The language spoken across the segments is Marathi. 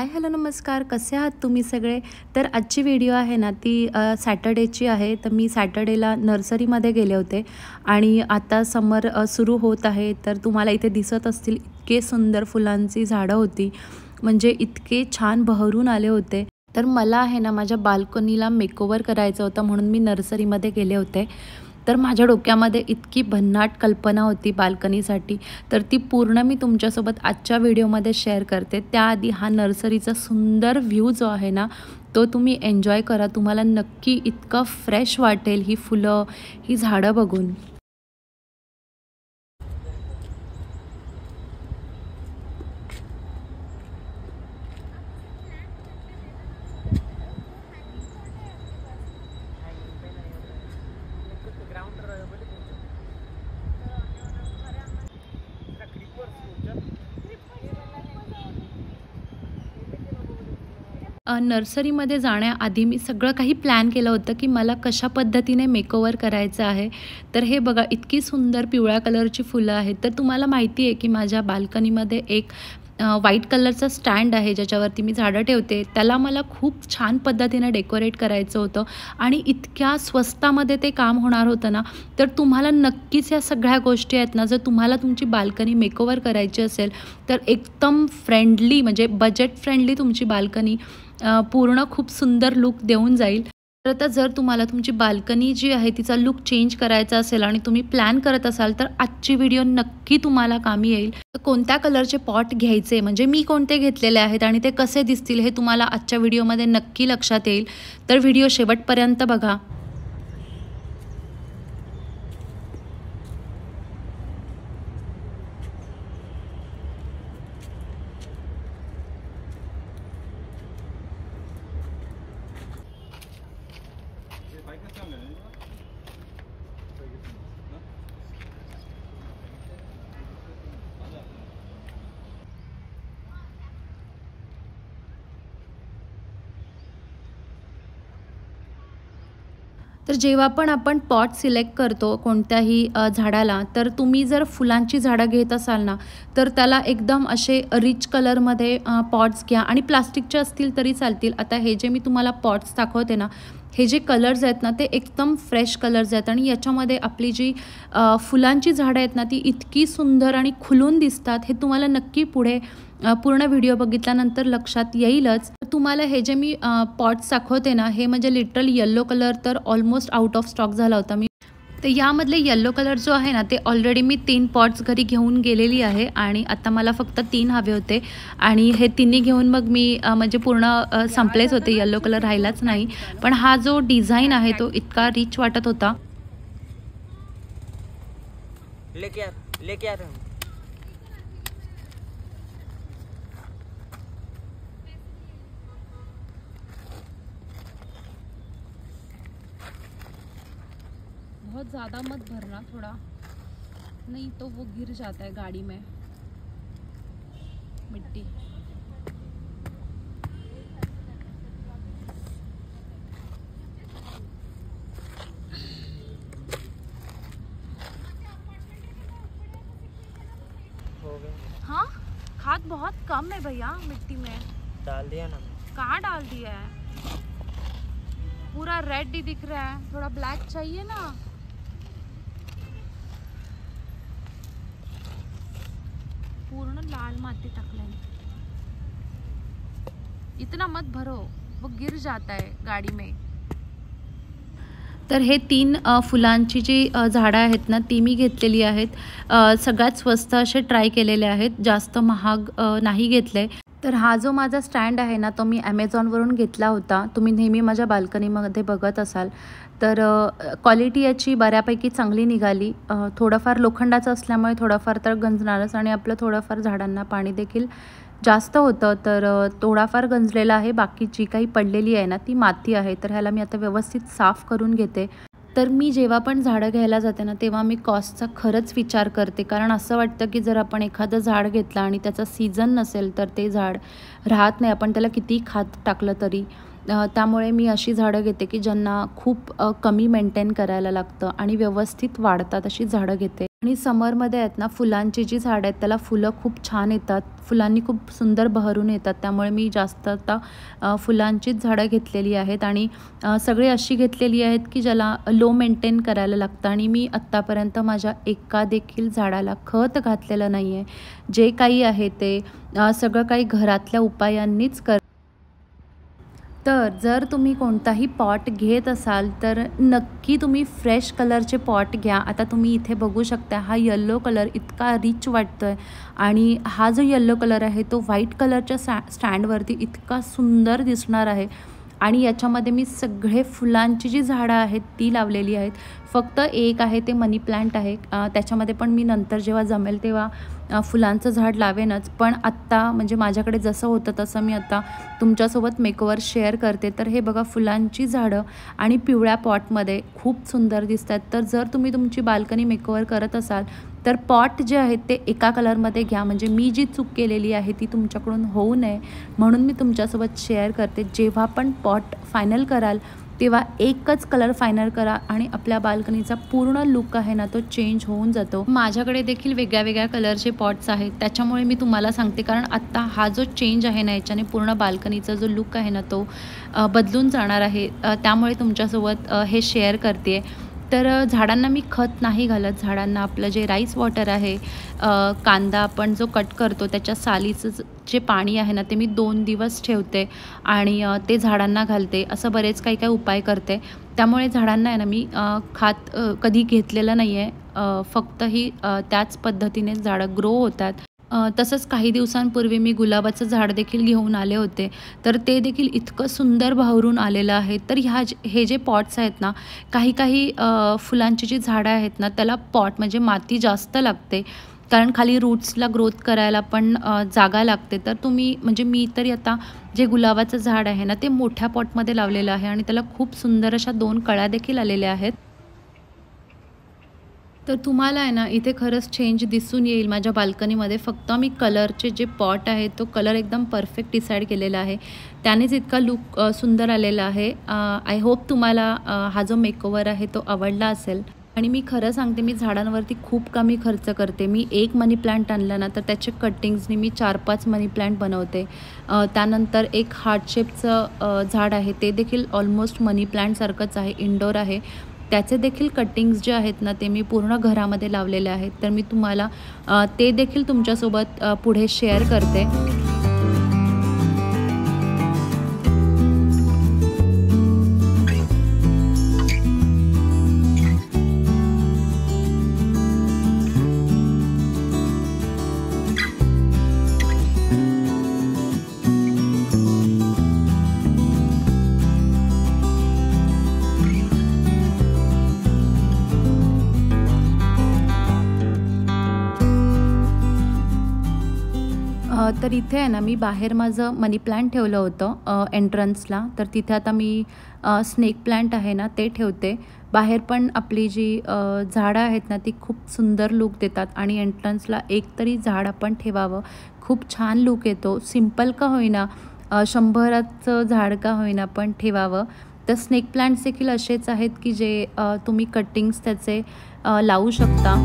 हाय हॅलो नमस्कार, कसे आहात तुम्ही सगळे। तर आजची व्हिडिओ आहे ना ती सॅटर्डेची आहे। तर मी सॅटर्डेला नर्सरीमध्ये गेले होते आणि आता समर सुरू होत आहे। तर तुम्हाला इथे दिसत असतील इतके सुंदर फुलांची झाडं होती, म्हणजे इतके छान बहरून आले होते। तर मला आहे ना माझ्या बाल्कनीला मेकओव्हर करायचं होतं, म्हणून मी नर्सरीमध्ये गेले होते। तर माझ्या डोक्यामध्ये इतकी भन्नाट कल्पना होती बाल्कनीसाठी, तर ती पूर्ण मी तुमच्यासोबत आजच्या व्हिडिओमध्ये शेअर करते। त्याआधी हा नर्सरीचा सुंदर व्ह्यू जो आहे ना तो तुम्ही एन्जॉय करा। तुम्हाला नक्की इतकं फ्रेश वाटेल ही फुलं, ही झाडं बघून। नर्सरीमध्ये जाण्याआधी मी सगळं काही प्लॅन केलं होतं की मला कशा पद्धतीने मेकओव्हर करायचं आहे। तर हे बघा इतकी सुंदर पिवळ्या कलरची फुलं आहेत। तर तुम्हाला माहिती आहे की माझ्या बाल्कनीमध्ये एक व्हाईट कलरचा स्टँड आहे ज्याच्यावरती मी झाडं ठेवते। त्याला मला खूप छान पद्धतीने डेकोरेट करायचं होतं आणि इतक्या स्वस्तामध्ये ते काम होणार होतं ना। तर तुम्हाला नक्कीच या सगळ्या गोष्टी आहेत ना, जर तुम्हाला तुमची बाल्कनी मेकओव्हर करायची असेल तर एकदम फ्रेंडली, म्हणजे बजेट फ्रेंडली तुमची बाल्कनी पूर्ण खूप सुंदर लुक देऊन जाईल। तर आता जर तुम्हाला तुमची बाल्कनी जी आहे तिचा लुक चेंज करायचा असेल आणि तुम्ही प्लॅन करत असाल तर आजची व्हिडिओ नक्की तुम्हाला कामी येईल। तर कोणत्या कलरचे पॉट घ्यायचे, म्हणजे मी कोणते घेतलेले आहेत आणि ते कसे दिसतील हे तुम्हाला आजच्या व्हिडिओमध्ये नक्की लक्षात येईल। तर व्हिडिओ शेवटपर्यंत बघा। तर जेव्हा पण आपण पॉट सिलेक्ट करतो कोणत्याही झाडाला, तर तुम्ही जर फुलांची झाडं घेत असाल ना तर त्याला एकदम असे रिच कलरमध्ये पॉट्स घ्या आणि प्लास्टिकचे असतील तरी चालतील। आता हे जे मी तुम्हाला पॉट्स दाखवते ना, हे जे कलर्स आहेत ना ते एकदम फ्रेश कलर्स आहेत आणि याच्यामध्ये आपली जी फुलांची झाडं आहेत ना ती इतकी सुंदर आणि खुलून दिसतात। हे तुम्हाला नक्की पुढे पूर्ण व्हिडिओ बघितल्यानंतर लक्षात येईलच। तुम्हाला हे जे मी पॉट्स दाखवते ना, हे म्हणजे लिटरल येल्लो कलर तर ऑलमोस्ट आउट ऑफ स्टॉक झाला होता। मी तर यामधले येल्लो कलर जो आहे ना ते ऑलरेडी मी 3 पॉट्स घरी घेऊन गेलेली आहे आणि आता मला फक्त 3 हवे होते आणि हे तिन्ही घेऊन मग मी म्हणजे पूर्ण संपलेच होते, येल्लो कलर राहिलाच नाही। पण हा जो डिझाईन आहे तो इतका रिच वाटत होता। लेके आ रहे बहुत ज़्यादा मत भरना, थोड़ा नहीं तो वो गिर जाता है गाड़ी में मिट्टी। हो गया। हाँ, खाद बहुत कम है भैया मिट्टी में। डाल दिया ना। कहाँ डाल दिया है? पूरा रेड ही दिख रहा है, थोड़ा ब्लैक चाहिए ना। पूर्ण लाल माती टाकले, इतना मत भरो, वो गिर जाता है गाड़ी में। तर हे 3 फुलांची जी झाडं आहेत ना ती मी घेतलेली आहेत। सगळ्यात स्वस्त असे ट्राय केलेले आहेत, जास्त महाग नाही घेतले। तर हा जो माझा स्टँड आहे ना तो मी ॲमेझॉनवरून घेतला होता। तुम्ही नेहमी माझ्या बाल्कनीमध्ये बघत असाल तर क्वालिटी याची बऱ्यापैकी चांगली निघाली। थोडंफार लोखंडाचं असल्यामुळे थोडंफार तर गंजणारच आणि आपलं थोडंफार झाडांना पाणी देखील जास्त होतं, तर थोडाफार गंजलेला आहे। बाकी जी काही पडलेली आहे ना ती माती आहे, तर ह्याला मी आता व्यवस्थित साफ करून घेते। तर मी जेव्हा पण झाडं घ्यायला जाते ना तेव्हा मी कॉस्टचा खरंच विचार करते, कारण असं वाटतं की जर आपण एखादं झाड घेतलं आणि त्याचा सीझन नसेल तर ते झाड राहत नाही, आपण त्याला किती खत टाकलं तरी। त्यामुळे मी अशी झाडं घेते की ज्यांना खूप कमी मेंटेन करायला लागतं आणि व्यवस्थित वाढतात अशी झाडं घेते। आणि समरमध्ये आहेत ना, फुलांची जी झाडं आहेत त्याला फुलं खूप छान येतात. फुलांनी खूप सुंदर बहरून येतात. त्यामुळे मी जास्त आता फुलांचीच झाडं घेतलेली आहेत आणि सगळी अशी घेतलेली आहेत की ज्याला लो मेंटेन करायला लागतं. आणि मी आत्तापर्यंत माझ्या एका देखील झाडाला खत घातलेलं नाही आहे. जे काही आहे ते सगळं काही घरातल्या उपायांनीच तर जर तुम्ही कोणताही पॉट घेत असाल तर नक्की तुम्ही फ्रेश कलरचे पॉट घ्या. आता तुम्ही इथे बघू शकता, हा येल्लो कलर इतका रिच वाटतोय आणि हा जो येल्लो कलर आहे तो व्हाईट कलरच्या स्टँडवरती इतका सुंदर दिसणार आहे. आणि याच्यामध्ये मी सगळे फुलांची जी झाडं आहेत ती लावलेली आहेत. फक्त एक आहे ते मनी प्लांट आहे. त्याच्यामध्ये पण मी नंतर जेव्हा जमेल तेव्हा फुलांचं झाड लावेनच. पण आत्ता म्हणजे माझ्याकडे जसं होतं तसं मी आता तुमच्यासोबत मेकओव्हर शेअर करते. तर हे बघा, फुलांची झाडं आणि पिवळ्या पॉटमध्ये खूप सुंदर दिसतात. तर जर तुम्ही तुमची बाल्कनी मेकओव्हर करत असाल तर पॉट जे आहेत ते एका कलरमध्ये घ्या. म्हणजे मी जी चूक केलेली आहे ती तुमच्याकडून होऊ नये म्हणून मी तुमच्यासोबत शेअर करते. जेव्हा पण पॉट फायनल कराल तेव्हा एकच कलर फायनल करा आणि आपल्या बाल्कनीचा पूर्ण लुक आहे ना तो चेंज होऊन जातो. माझ्याकडे देखील वेगळ्या वेगळ्या कलरचे पॉट्स आहेत. त्याच्यामुळे मी तुम्हाला सांगते, कारण आत्ता हा जो चेंज आहे ना याच्याने पूर्ण बाल्कनीचा जो लुक आहे ना तो बदलून जाणार आहे. त्यामुळे तुमच्यासोबत हे शेअर करते. तर झाडांना मी खत नाही घालत. झाडांना आपलं जे राईस वॉटर आहे, कांदा आपण जो कट करतो त्याच्या सालीचं जे पाणी आहे ना ते मी 2 दिवस ठेवते आणि ते झाडांना घालते. असं बरेच काही काही उपाय करते. त्यामुळे झाडांना आहे ना मी खात कधी घेतलेलं नाही आहे. फक्त ही त्याच पद्धतीने झाडं ग्रो होतात. तसंच काही दिवसांपूर्वी मी गुलाबाचं झाड देखील घेऊन आले होते. तर ते देखील इतकं सुंदर बहरून आलेलं आहे. तर हे जे पॉट्स आहेत ना, काही काही फुलांची जी झाडं आहेत ना त्याला पॉट म्हणजे माती जास्त लागते. कारण खाली रूट्सला ग्रोथ करायला पण जागा लागते. तर तुम्ही म्हणजे मी तरी आता जे गुलाबाचं झाड आहे ना ते मोठ्या पॉटमध्ये लावलेलं आहे आणि त्याला खूप सुंदर अशा 2 कळ्या देखील आलेल्या आहेत. तर तुम्हाला आहे ना इथे खरंच चेंज दिसून येईल माझ्या बाल्कनीमध्ये. फक्त मी कलरचे जे पॉट आहे तो कलर एकदम परफेक्ट डिसाईड केलेला आहे. त्यानेच इतका लूक सुंदर आलेला आहे. आय होप तुम्हाला हा जो मेकओव्हर आहे तो आवडला असेल. आणि मी खरं सांगते, मी झाडांवरती खूप कमी खर्च करते. मी एक मनी प्लांट आणला ना तर त्याचे कटिंग्सनी मी 4-5 मनी प्लांट बनवते. त्यानंतर एक हार्ट शेपचं झाड आहे, ते देखील ऑलमोस्ट मनी प्लांटसारखंच आहे, इंडोर आहे. त्याचे देखील कटिंग्स जे आहेत ना ते मी पूर्ण घरामध्ये लावलेले आहेत. तर मी तुम्हाला ते देखील तुमच्यासोबत पुढे शेअर करते. तर इथे आहे ना मी बाहेर माझं मनी प्लांट ठेवलं होतं एंट्रन्सला. तर तिथे आता मी स्नेक प्लांट आहे ना ते ठेवते. बाहेर पण आपली जी झाडं आहेत ना ती खूप सुंदर लूक देतात आणि एंट्रन्सला एक तरी झाड आपण ठेवावं. खूप छान लूक येतो. सिंपल का होईना, 100चं झाड का होईना पण ठेवावं. तर स्नेक प्लांट्स देखील असेच आहेत की जे तुम्ही कटिंग्स त्याचे लावू शकता.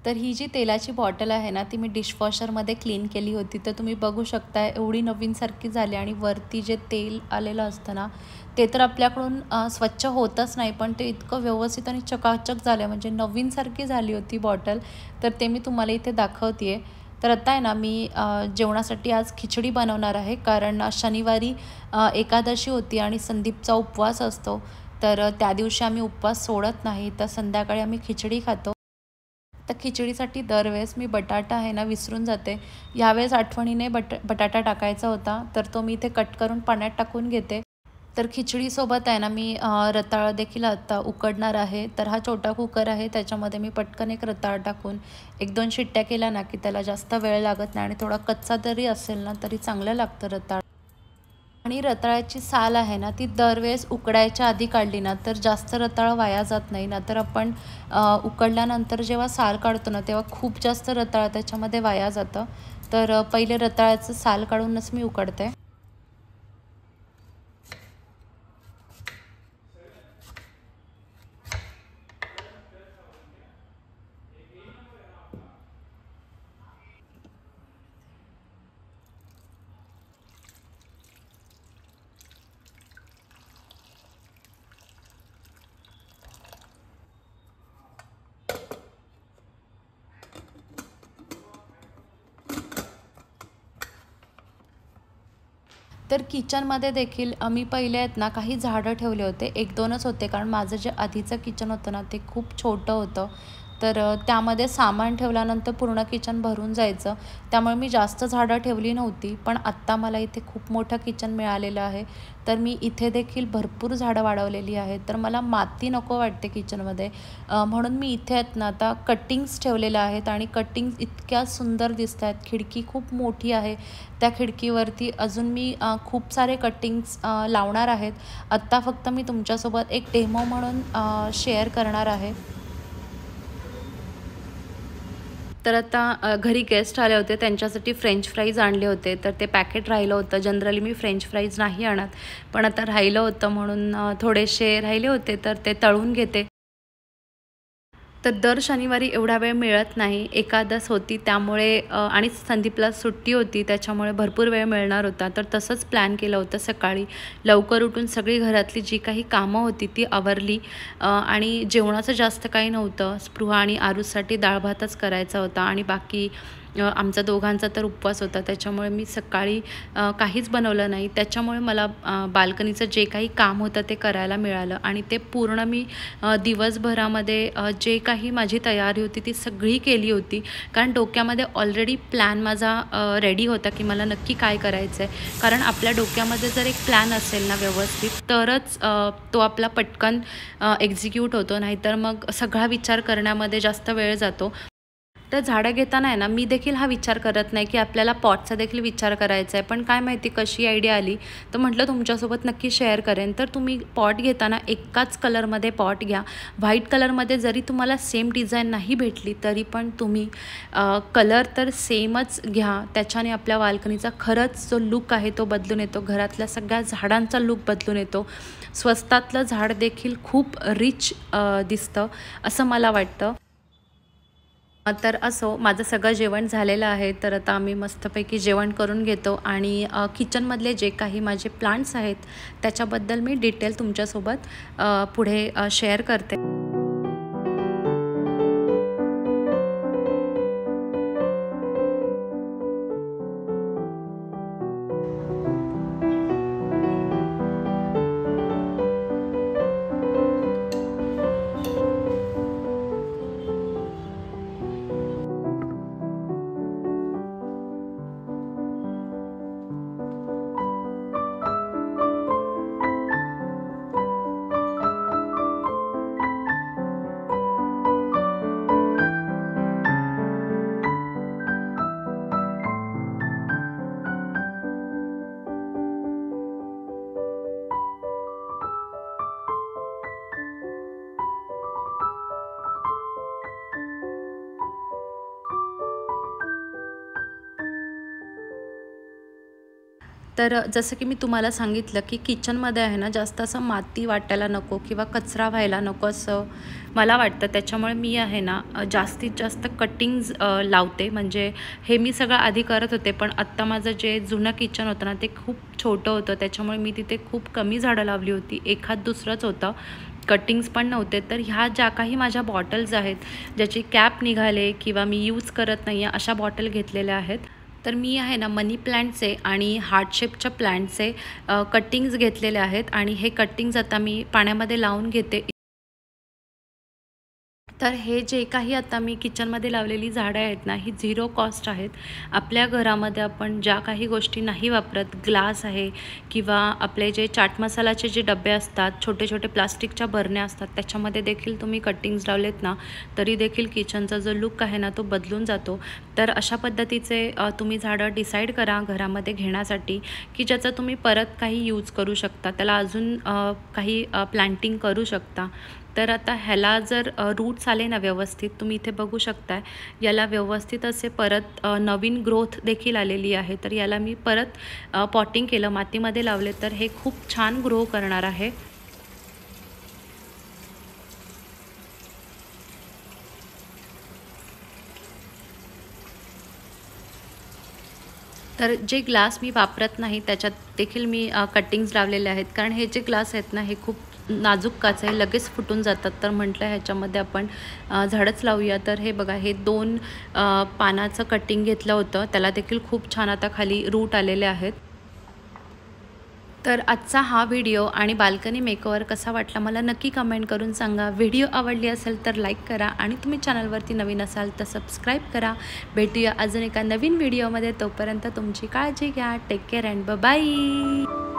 तर ही जी तेलाची बॉटल आहे ना ती मी डिशवॉशरमध्ये क्लीन केली होती. तर तुम्ही बघू शकता एवढी नवीनसारखी झाली आणि वरती जे तेल आलेलं असतं ना ते तर आपल्याकडून स्वच्छ होतच नाही, पण ते इतकं व्यवस्थित आणि चकाचक झालं म्हणजे नवीनसारखी झाली होती बॉटल. तर ते मी तुम्हाला इथे दाखवते आहे. तर आता आहे ना मी जेवणासाठी आज खिचडी बनवणार आहे, कारण शनिवारी एकादशी होती आणि संदीपचा उपवास असतो. तर त्या दिवशी आम्ही उपवास सोडत नाही. तर संध्याकाळी आम्ही खिचडी खातो. तर खिचडीसाठी दरवेळेस मी बटाटा आहे ना विसरून जाते. यावेळेस आठवणीने बटाटा टाकायचा होता, तर तो मी इथे कट करून पाण्यात टाकून घेते. तर खिचडीसोबत आहे ना मी रताळं देखील आता उकडणार आहे. तर हा छोटा कुकर आहे, त्याच्यामध्ये मी पटकन एक रताळं टाकून 1-2 शिट्ट्या केल्या ना की त्याला जास्त वेळ लागत नाही आणि थोडा कच्चा जरी असेल ना तरी चांगलं लागतं रताळं. आणि रताळ्याची साल आहे ना ती दरवेळेस उकडायच्या आधी काढली ना तर जास्त रताळं वाया जात नाही. नाहीतर आपण उकडल्यानंतर जेव्हा साल काढतो ना तेव्हा खूप जास्त रताळं त्याच्यामध्ये वाया जातं. तर पहिले रताळ्याचं साल काढूनच मी उकडते. तर किचनमध्ये देखील मी पहिले आहेत ना काही झाडं ठेवले होते. 1-2च होते कारण माझं जे आधीचं किचन होतं ना ते खूप छोटं होतं. तर त्यामध्ये सामान ठेवल्यानंतर पूर्ण किचन भरून जायचं. त्यामुळे मी जास्त झाडं ठेवली नव्हती. पण आत्ता मला इथे खूप मोठं किचन मिळालेलं आहे. तर मी इथे देखील भरपूर झाडं वाढवलेली आहेत. तर मला माती नको वाटते किचनमध्ये. म्हणून मी इथे आहेत ना आता कटिंग्स ठेवलेल्या आहेत आणि कटिंग्स इतक्या सुंदर दिसत आहेत. खिडकी खूप मोठी आहे. त्या खिडकीवरती अजून मी खूप सारे कटिंग्स लावणार आहेत. आत्ता फक्त मी तुमच्यासोबत एक डेमो म्हणून शेअर करणार आहे. तर आता घरी गेस्ट आले होते, त्यांच्यासाठी फ्रेंच फ्राईज आणले होते. तर ते पॅकेट राहिलं होतं. जनरली मी फ्रेंच फ्राईज नाही आणत, पण आता राहिलं होतं म्हणून थोडेसे राहिले होते तर ते तळून घेते. तर दर शनिवारी एवढा वेळ मिळत नाही. एकादश होती त्यामुळे आणि संदीपला सुट्टी होती त्याच्यामुळे भरपूर वेळ मिळणार होता. तर तसंच प्लॅन केलं होतं. सकाळी लवकर उठून सगळी घरातली जी काही कामं होती ती आवरली आणि जेवणाचं जास्त काही नव्हतं. स्पृहा आणि आरुषसाठी डाळ भातच करायचा होता आणि बाकी आमचा दोघांचा तर उपवास होता त्याच्यामुळे मी सकाळी काहीच बनवलं नाही. त्याच्यामुळे मला बाल्कनीचं जे काही काम होतं ते करायला मिळालं आणि ते पूर्ण मी दिवसभरामध्ये जे काही माझी तयारी होती ती सगळी केली होती. कारण डोक्यामध्ये ऑलरेडी प्लॅन माझा रेडी होता की मला नक्की काय करायचं आहे. कारण आपल्या डोक्यामध्ये जर एक प्लॅन असेल ना व्यवस्थित तरच तो आपला पटकन एक्झिक्यूट होतो. नाहीतर मग सगळा विचार करण्यामध्ये जास्त वेळ जातो. तर झाडं घेताना आहे ना मी देखील हा विचार करत नाही की आपल्याला पॉटचा देखील विचार करायचा आहे. पण काय माहिती कशी आयडिया आली तर म्हटलं तुमच्यासोबत नक्की शेअर करेन. तर तुम्ही पॉट घेताना एकाच कलरमध्ये पॉट घ्या. व्हाईट कलरमध्ये जरी तुम्हाला सेम डिझाईन नाही भेटली तरी पण तुम्ही कलर तर सेमच घ्या. त्याच्याने आपल्या बाल्कनीचा खरंच जो लुक आहे तो बदलून येतो. घरातल्या सगळ्या झाडांचा लुक बदलून येतो. स्वस्तातलं झाड देखील खूप रिच दिसतं असं मला वाटतं. तर असो माझं सगळं जेवण झालेलं आहे. तर आता आम्ही मस्तपैकी जेवण करून घेतो आणि किचनमधले जे काही माझे प्लांट्स आहेत त्याच्याबद्दल मी डिटेल तुमच्यासोबत पुढे शेअर करते. तर जसं की मी तुम्हाला सांगितलं की किचनमध्ये आहे ना जास्त असं माती वाटायला नको किंवा कचरा व्हायला नको असं मला वाटतं. त्याच्यामुळे मी आहे ना जास्तीत जास्त कटिंग्ज लावते. म्हणजे हे मी सगळं आधी करत होते पण आत्ता माझं जे जुनं किचन होतं ना ते खूप छोटं होतं. त्याच्यामुळे मी तिथे खूप कमी झाडं लावली होती. एखाद दुसरंच होतं. कटिंग्स पण नव्हते. तर ह्या ज्या काही माझ्या बॉटल्स आहेत ज्याची कॅप निघाले किंवा मी यूज करत नाही आहे अशा बॉटल घेतलेल्या आहेत. तर मी आहे ना मनी प्लांटचे आणि हार्ट शेपच्या प्लांटचे कटिंग्ज घेतलेले आहेत आणि हे कटिंग्ज आता मी पाण्यामध्ये लावून घेते. तर हे जे काही आता मी किचनमध्ये लावलेली झाडं आहेत ना, ही झिरो कॉस्ट आहेत. आपल्या घरामध्ये आपण ज्या काही गोष्टी नाही वापरत, ग्लास आहे किंवा आपले जे चाट मसालाचे जे डबे असतात, छोटे छोटे प्लास्टिकच्या बरण्या असतात, त्याच्यामध्ये देखील तुम्ही कटिंग्स लावलेत ना, तरी देखील किचनचा जो लुक आहे ना, तो बदलून जातो. तर अशा पद्धतीचे तुम्ही झाडं डिसाईड करा घरामध्ये घेण्यासाठी, की ज्याचा तुम्ही परत काही यूज करू शकता, त्याला अजून काही प्लांटिंग करू शकता. तर आता ह्याला जर रूट्स आले ना व्यवस्थित, तुम्ही इथे बघू शकताय, याला व्यवस्थित असे परत नवीन ग्रोथ देखील आलेली आहे. तर याला मी परत पॉटिंग केलं, मातीमध्ये लावले, तर हे खूप छान ग्रो करणार आहे. तर जे ग्लास मी वापरत नाही त्याच्यात देखील मी कटिंग्ज लावलेले आहेत, कारण हे जे ग्लास आहेत ना, हे खूप नाजूक काच आहे, लगेच फुटून जातात. तर म्हटलं ह्याच्यामध्ये आपण झाडच लावूया. तर हे बघा, हे 2 पानाचं कटिंग घेतलं होतं, त्याला देखील खूप छान आता खाली रूट आलेले आहेत. तर आजचा हा व्हिडिओ आणि बाल्कनी मेकओव्हर कसा वाटला मला नक्की कमेंट करून सांगा. व्हिडिओ आवडली असेल तर लाईक करा आणि तुम्ही चॅनलवरती नवीन असाल तर सबस्क्राईब करा. भेटूया अजून एका नवीन व्हिडिओमध्ये. तोपर्यंत तुमची काळजी घ्या. Take care and bye.